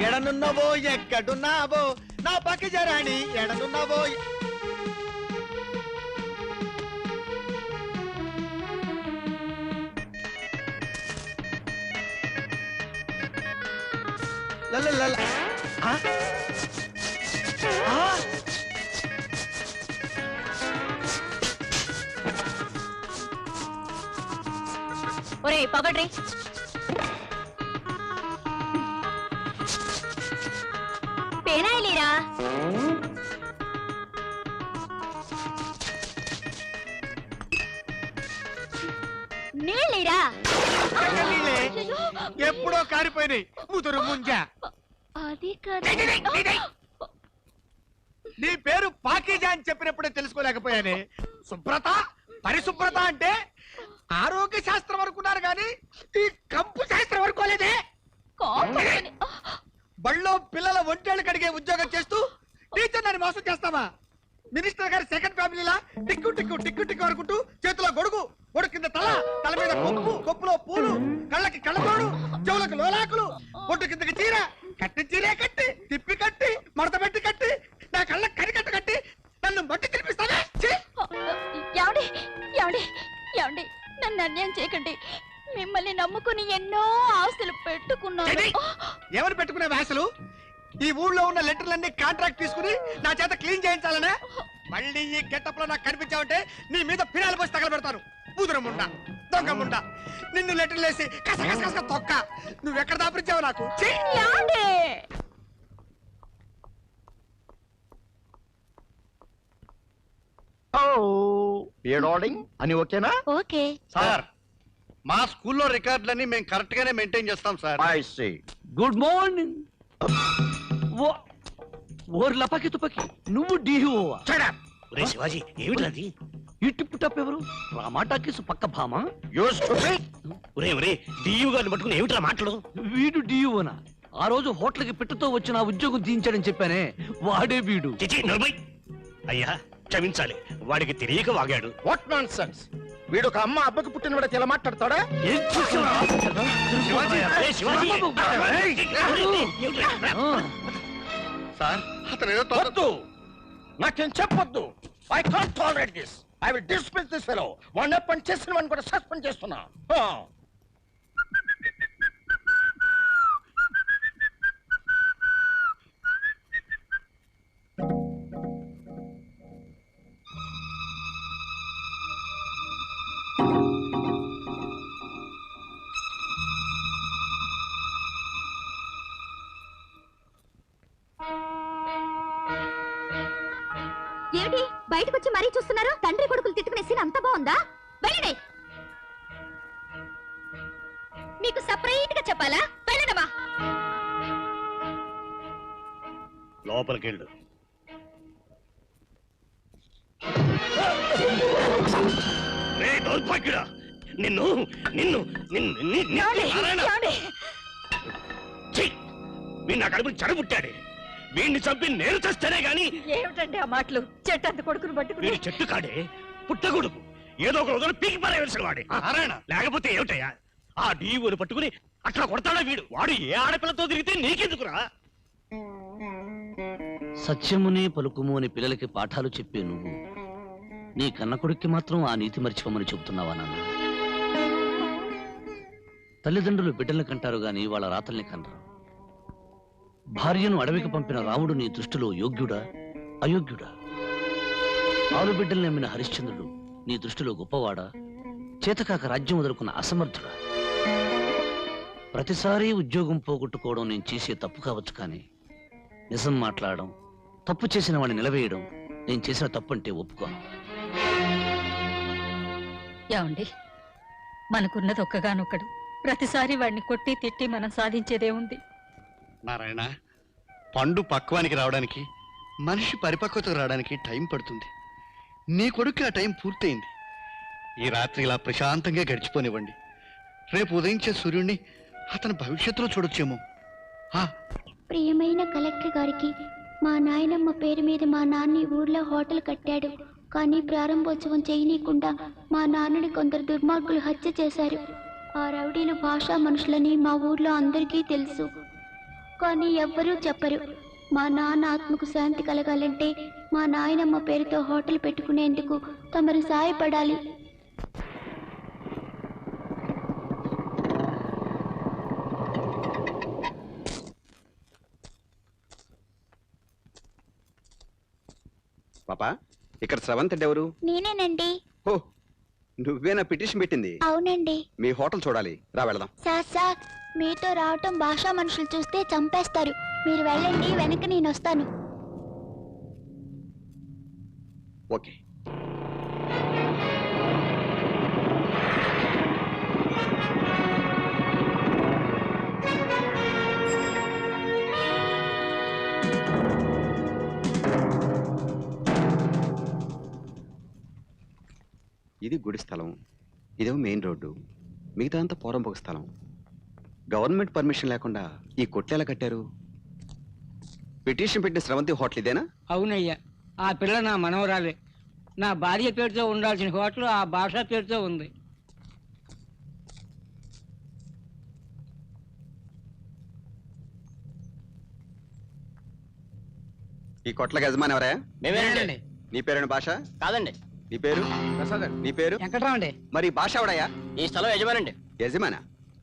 ఎడనున్నవో ఎక్కడున్నావో నా పక్క జరాణి ఎడనున్నవో. ఒరే పగడ్రి, పేనాయిలేరా? నీళ్ళేరా? ఎప్పుడో కారిపోయినాయి ముదురు ముంజ. అది కదా. నీ పేరు పాకీజా అని చెప్పినప్పుడే తెలుసుకోలేకపోయానే. శుభ్రత పరిశుభ్రత అంటే ఆరోగ్య శాస్త్రం అనుకున్నారు కానీ ఈ కంపు శాస్త్రం అనుకోలేదే. బళ్ళో పిల్లల ఒంటేళ్లు కడిగే ఉద్యోగం చేస్తూ టీచర్ నన్ను మోసం చేస్తావా? మినిస్టర్ గారి సెకండ్ ఫ్యామిలీలా టిక్కు టిక్కు టిక్కు టిక్కు అనుకుంటూ చేతిలో గొడుగు, గొడుగు కింద తల మీద కొప్పు, కొప్పులో పూలు, కళ్ళకి కళ్ళతోడు, చెవులకు లోలాకులు, బొట్టు కిందకి చీర, కట్టి చీరే కట్టి, తిప్పి కట్టి, మడత పెట్టి కట్టి, నా కళ్ళకి కరికట్ట కట్టి నన్ను మట్టి తినిపిస్తావే. ఏమండి, నన్ను అన్యాయం చేయకండి. మిమ్మల్ని నమ్ముకుని ఎన్నో ఆస్తులు పెట్టుకున్నాను. ఎవరు పెట్టుకునే ఆశలు? ఈ ఊళ్ళో ఉన్న లెటర్లన్నీ కాంట్రాక్ట్ తీసుకుని నా చేత క్లీన్ చేయించాలనే. మళ్ళీ ఈ గెటప్ లో నాకు కనిపించావంటే నీ మీద పిరాలు పోసి తగలబెడతాను. బూదురముండా, దొంగముండా, నిన్ను లెటర్లు వేసి కస తొక్క. నువ్వెక్కడ దాపించావు నాకు? అని ఓకేనా? ఓకే సార్, మా స్కూల్లో రికార్డులన్నీ మేము కరెక్ట్ గానే మెయింటైన్ చేస్తాం సార్. Good morning. ఓర్ లపకి తుపకి, నువ్వు డీఓవా? శివాజీ ఏమిటది? ఈ టిప్పు టప్ ఎవరు? రామాటాకీసు పక్క భామ. డియు గారిని పట్టుకుని ఏమిట్రా మాటలు? వీడు డీఓనా? ఆ రోజు హోటల్కి పెట్టుతో వచ్చిన ఉద్యోగం తీయించాడని చెప్పానే, వాడే వీడు. అయ్యా క్షమించాలి, వాడికి తెలియక వాగాడు. What non sense! వీడు ఒక అమ్మ అబ్బకి పుట్టిన వాడికి ఎలా మాట్లాడతాడా? ఏం చూసావురా? సార్ అతను ఏదో వద్దు, నాకేం చెప్పొద్దు. I can't tolerate this. I will dismiss this fellow. One up చేసిన వాడిని కూడా సస్పెండ్ చేస్తున్నా. ఏమిటి బయటకు వచ్చి మరీ చూస్తున్నారు? తండ్రి కొడుకులు తిట్టుకునే సీన్ అంత బాగుందా? వెళ్ళండి. మీకు సపరేట్ గా చెప్పాలా? వెళ్ళడమా? లోపలికెళ్ళు. నిన్ను నిన్ను నా కడుపుని చెడబుట్టాడే. వీడిని చంపి నేను చేస్తేనే గాని. ఏమిటండి ఆ మాటలు? చెట్టు కొడుకును పట్టుకుని. చెట్టు కాడే, పుట్టగొడుకు. ఏదో ఒక రోజున పీకి పారేసిన వాడే. లేకపోతే ఏమిటయ్యా? ఆ డీవుని పట్టుకుని అట్లా కొడతాడా వీడు? వాడు ఏ ఆడపిల్లతో తిరిగితే నీకెందుకురా? సత్యమునే పలుకుము అని పిల్లలకి పాఠాలు చెప్పే నువ్వు నీ కన్న కొడుక్కి మాత్రం ఆ నీతి మర్చిపోమని చెబుతున్నావా నాన్న? తల్లిదండ్రులు బిడ్డల్ని కంటారు గాని వాళ్ళ రాతల్ని కనరు. భార్యను అడవికి పంపిన రాముడు నీ దృష్టిలో యోగ్యుడా అయోగ్యుడా? ఆరు బిడ్డల్ని నమ్మిన హరిశ్చంద్రుడు నీ దృష్టిలో గొప్పవాడా, చేతకాక రాజ్యం వదులుకున్న అసమర్థుడా? ప్రతిసారి ఉద్యోగం పోగొట్టుకోవడం నేను చేసే తప్పు కావచ్చు, కానీ నిజం మాట్లాడడం, తప్పు చేసిన వాడిని నిలవేయడం నేను చేసిన తప్పు అంటే ఒప్పుకోను. ఏమండి, మనకున్నది ఒక్కగానొక్కడు. ప్రతిసారి వాడిని కొట్టి తిట్టి మనం సాధించేదే ఉంది. నారాయణ, పండు పక్వానికి రావడానికి, మనిషి పరిపక్వతకు రావడానికి టైం పడుతుంది. నీ కొడుకు ఆ టైం పూర్తయింది. ఈ రాత్రి ఇలా ప్రశాంతంగా గడిచిపోనివ్వండి. రేపు ఉదయించే సూర్యుడిని అతని భవిష్యత్తులో చూడొచ్చేమో. ప్రియమైన కలెక్టర్ గారికి, మా నాయనమ్మ పేరు మీద మా నాన్న ఊర్లో హోటల్ కట్టాడు. కానీ ప్రారంభోత్సవం చేయనీయకుండా మా నాన్నని కొందరు దుర్మార్గులు హత్య చేశారు. ఆ రౌడీలు భాషా మనుషులని మా ఊర్లో అందరికీ తెలుసు. కానీ ఎవ్వరూ చెప్పరు. మా నాన్న ఆత్మకు శాంతి కలగాలంటే మా నాయనమ్మ పేరుతో హోటల్ పెట్టుకునేందుకు తమరు సాయపడాలి. పాపా, ఇక్కడ స్రవంత్ అంటే ఎవరు? నేనేనండి. ఓ, నువ్వేనా పిటిషన్ పెట్టింది? అవునండి. మీ హోటల్ చూడాలి, రా వెళదాం. సార్ మీతో రావటం భాషా మనుషులు చూస్తే చంపేస్తారు. మీరు వెళ్ళండి, వెనక నేను వస్తాను. ఓకే. ఇది గుడి స్థలం, ఇదేమో మెయిన్ రోడ్డు, మిగతా అంతా పోరంబోక స్థలం. గవర్నమెంట్ పర్మిషన్ లేకుండా ఈ కొట్లు ఎలా కట్టారు? పిటిషన్ పెట్టిన స్రవంతి హోటల్ ఇదేనా? అవునయ్యా, ఆ పిల్ల నా మనవరాలే. నా భార్య పేరుతో ఉండాల్సిన హోటల్ ఆ భాష పేరుతో ఉంది. ఈ కొట్ల యజమాని ఎవరా? మేమేనండి. నీ పేరు భాష? కాదండి. నీ పేరు? నీ పేరు? వెంకట్రావు అండి. మరి భాష ఎవడయ్యా? ఈ స్థలం యజమానండి. యజమానా?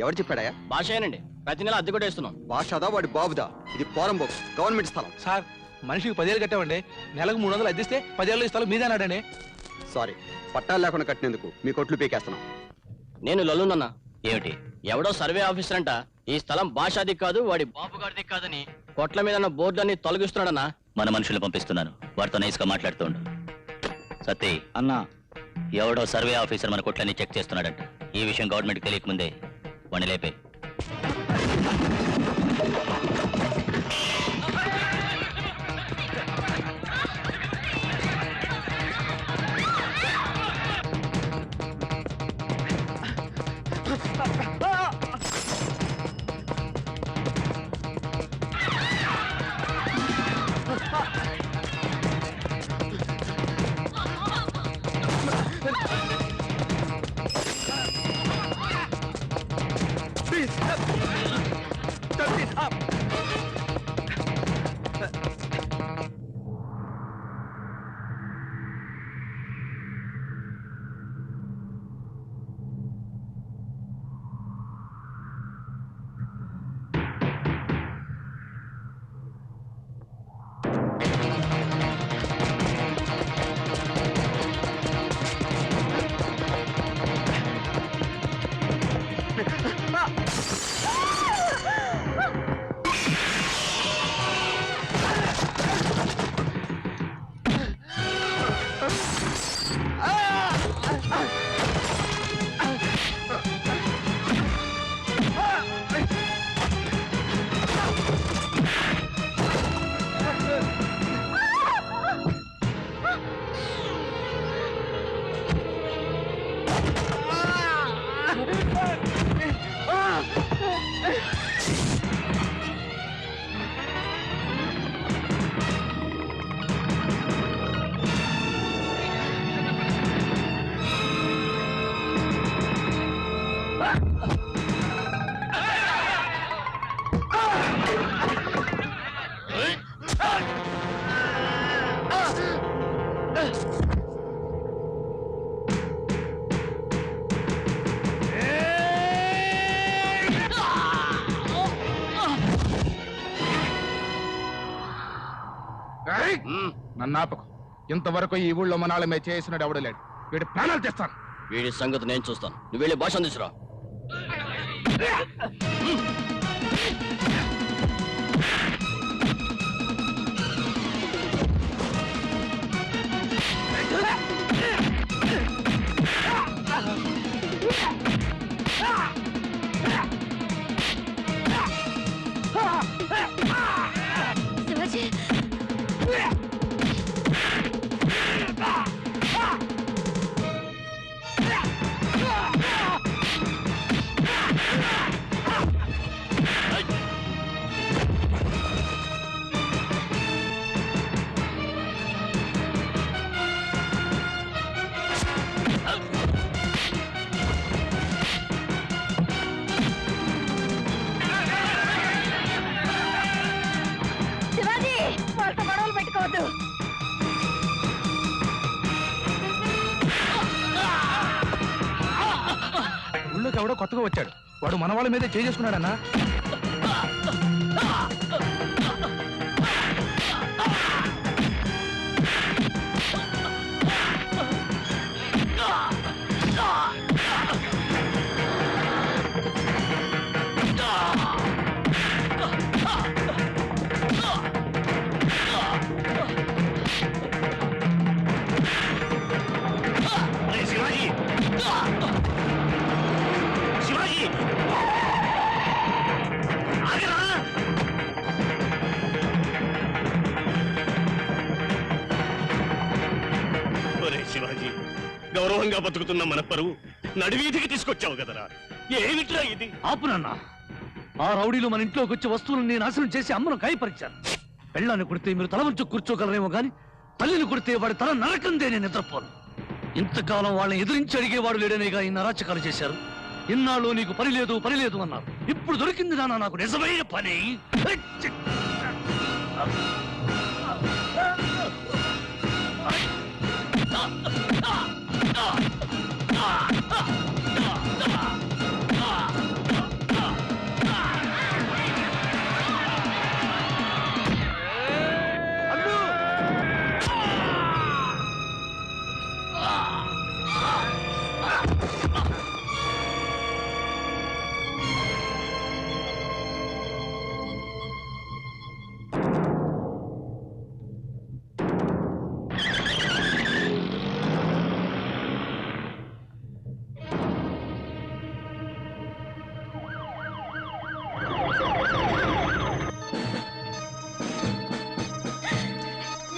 ఎవరు చెప్పాడయ్యా? భాషేనండి. ప్రతి నెల అద్దె కూడా ఇస్తున్నాం. భాషదా వాడి బాబుదా? ఇది పోరంబోక్ గవర్నమెంట్ స్థలం. సార్, మనిషికి 10 ఏళ్ళు కట్టామండి. నెలకు 300 అద్దిస్తే 10 ఏళ్ళు ఈ స్థలం మీదేనాడండి. సారీ, పట్టాలు లేకుండా కట్టినందుకు మీ కొట్లు పీకేస్తున్నాం. నేను లల్లునన్నా. ఏమిటి? ఎవడో సర్వే ఆఫీసర్ అంట ఈ స్థలం భాషాది కాదు వాడి బాబు గారిది కాదని కొట్ల మీద ఉన్న బోర్డులన్నీ తొలగిస్తున్నాడన్నా. మన మనుషులు పంపిస్తున్నాను, వారితో నైస్గా మాట్లాడుతుండు. సత్తి అన్నా, ఎవడో సర్వే ఆఫీసర్ మన కొట్లన్నీ చెక్ చేస్తున్నాడంట. ఈ విషయం గవర్నమెంట్కి తెలియకముందే వాడిని లేపే. నన్నాపకు. ఇంతవరకు ఈ ఊళ్ళో మనాళమే చేసినాడు ఎవడలేడు. వీడి ప్రాణాలు తెస్తాను. వీడి సంగతి నేను చూస్తాను. నువ్వు వెళ్ళి భాష తీసురా. శివాజీ, ఎవడో కొత్తగా వచ్చాడు, వాడు మన వాళ్ళ మీదే చేసుకున్నాడన్నా. శివాజీ శివాజీ ఆగరా. ఒరే శివాజీ, గౌరవంగా బతుకుతున్న మన పరువు నడివీధికి తీసుకొచ్చావు కదరా. ఏమిట్రా ఇది? ఆపునన్నా, ఆ రౌడీలు మన ఇంట్లోకి వచ్చే వస్తువులను నాశనం చేసి అమ్మను గాయపరిచారు. పెళ్ళాన్ని కొడితే మీరు తల వంచు కూర్చోగలరేమో గాని తల్లిని కొడితే వాడి తల నరకందే నేను నిద్రపోను. ఇంతకాలం వాళ్ళని ఎదిరించి అడిగేవాడు లేడనేగా ఈ నరాచకాలు చేశారు. ఇన్నాళ్ళు నీకు పని లేదు అన్నారు. ఇప్పుడు దొరికింది నాన్న నాకు నిజమైన పని.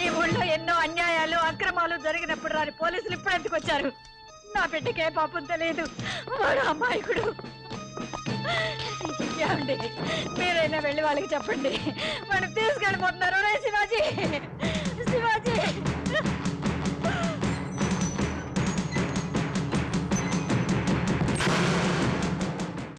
ఈ ఊళ్ళో ఎన్నో అన్యాయాలు అక్రమాలు జరిగినప్పుడు రాని పోలీసులు ఇప్పుడు ఎందుకు వచ్చారు? నా బిడ్డకే పాపం తెలియదు, వాడు అమాయకుడు. ఏమండి, మీరైనా వెళ్ళి వాళ్ళకి చెప్పండి, వాడిని తీసుకెళ్ళిపోతున్నారు. రే శివాజీ, శివాజీ.